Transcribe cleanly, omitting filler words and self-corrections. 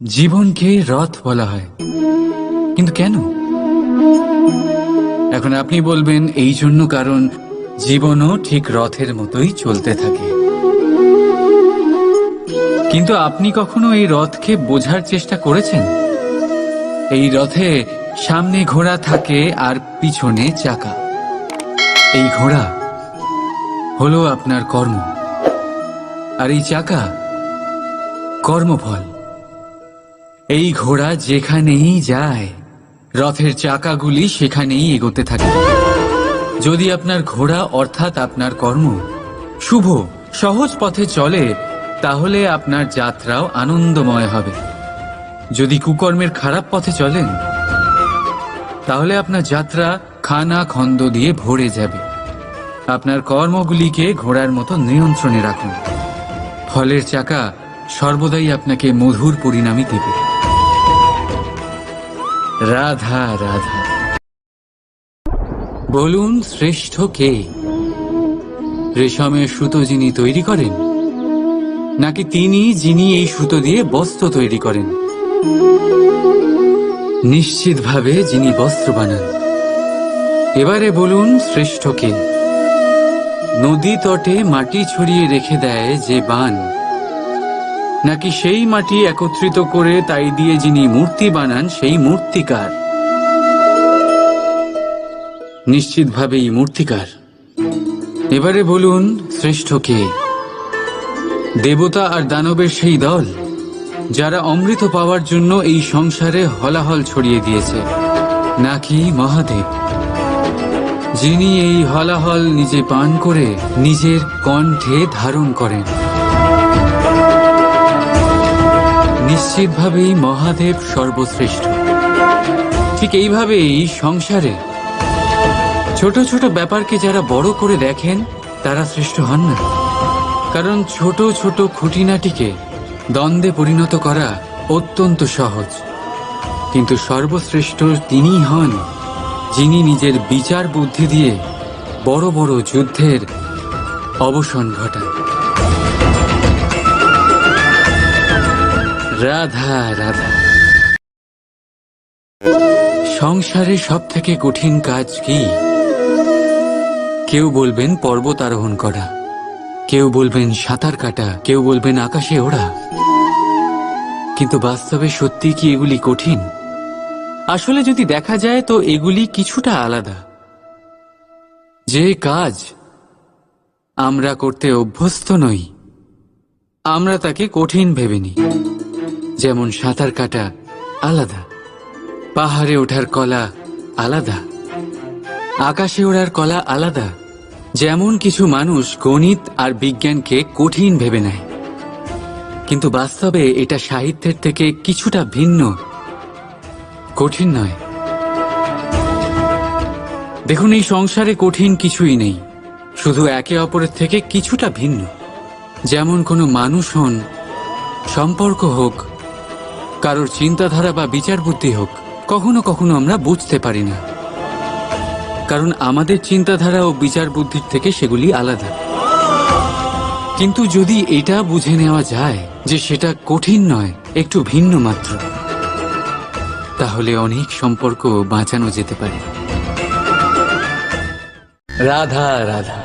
জীবনকে রথ বলা হয়, কিন্তু কেন? এখন আপনি বলবেন এই জন্য কারণ জীবনও ঠিক রথের মতোই চলতে থাকে। কিন্তু আপনি কখনো এই রথকে বোঝার চেষ্টা করেছেন? এই রথে সামনে ঘোড়া থাকে আর পিছনে চাকা। এই ঘোড়া হলো আপনার কর্ম, আর এই চাকা কর্মফল। এই ঘোড়া যেখানেই যায় রথের চাকাগুলি সেখানেই এগোতে থাকে। যদি আপনার ঘোড়া অর্থাৎ আপনার কর্ম শুভ সহজ পথে চলে, তাহলে আপনার যাত্রাও আনন্দময় হবে। যদি কুকর্মের খারাপ পথে চলেন, তাহলে আপনার যাত্রা খানা খন্দ দিয়ে ভরে যাবে। আপনার কর্মগুলিকে ঘোড়ার মতো নিয়ন্ত্রণে রাখুন। ফলের চাকা সর্বদাই আপনাকে মধুর পরিণামই দেবে। রাধা রাধা। বলুন, শ্রেষ্ঠ কে? রেশমের সুতো যিনি তৈরি করেন, নাকি তিনি যিনি এই সুতো দিয়ে বস্ত্র তৈরি করেন? নিশ্চিতভাবে যিনি বস্ত্র বানান। এবারে বলুন, শ্রেষ্ঠ কে? নদী তটে মাটি ছড়িয়ে রেখে দেয় যে বান, নাকি সেই মাটি একত্রিত করে তাই দিয়ে যিনি মূর্তি বানান সেই মূর্তিকার? নিশ্চিতভাবেই মূর্তিকার। এবারে বলুন, শ্রেষ্ঠ কে? দেবতা আর দানবের সেই দল যারা অমৃত পাওয়ার জন্য এই সংসারে হলাহল ছড়িয়ে দিয়েছে, নাকি মহাদেব যিনি এই হলাহল নিজে পান করে নিজের কণ্ঠে ধারণ করেন? নিশ্চিতভাবেই মহাদেব সর্বশ্রেষ্ঠ। ঠিক এইভাবেই সংসারে ছোট ছোট ব্যাপারকে যারা বড় করে দেখেন তারা শ্রেষ্ঠ হন না, কারণ ছোট ছোট খুঁটিনাটিকে দ্বন্দ্বে পরিণত করা অত্যন্ত সহজ। কিন্তু সর্বশ্রেষ্ঠ তিনিই হন যিনি নিজের বিচার বুদ্ধি দিয়ে বড় বড় যুদ্ধের অবসান ঘটান। রাধা রাধা। সংসারে সব থেকে কঠিন কাজ কি? কেউ বলবেন পর্বত আরোহণ করা, কেউ বলবেন সাঁতার কাটা, কেউ বলবেন আকাশে ওড়া। কিন্তু বাস্তবে সত্যি কি এগুলি কঠিন? আসলে যদি দেখা যায় তো এগুলি কিছুটা আলাদা। যে কাজ আমরা করতে অভ্যস্ত নই, আমরা তাকে কঠিন ভেবে নিই। যেমন সাঁতার কাটা আলাদা, পাহাড়ে ওঠার কলা আলাদা, আকাশে ওড়ার কলা আলাদা। যেমন কিছু মানুষ গণিত আর বিজ্ঞানকে কঠিন ভেবে নেয়, কিন্তু বাস্তবে এটা সাহিত্যের থেকে কিছুটা ভিন্ন, কঠিন নয়। দেখুন, এই সংসারে কঠিন কিছুই নেই, শুধু একে অপরের থেকে কিছুটা ভিন্ন। যেমন কোনো মানুষ হন, সম্পর্ক হোক, কারোর চিন্তাধারা বা বিচার বুদ্ধি হোক, কখনো কখনো আমরা বুঝতে পারি না, কারণ আমাদের চিন্তাধারা ও বিচার বুদ্ধির থেকে সেগুলি আলাদা। কিন্তু যদি এটা বুঝে নেওয়া যায় যে সেটা কঠিন নয়, একটু ভিন্ন মাত্র, তাহলে অনেক সম্পর্ক বাঁচানো যেতে পারে। রাধা রাধা।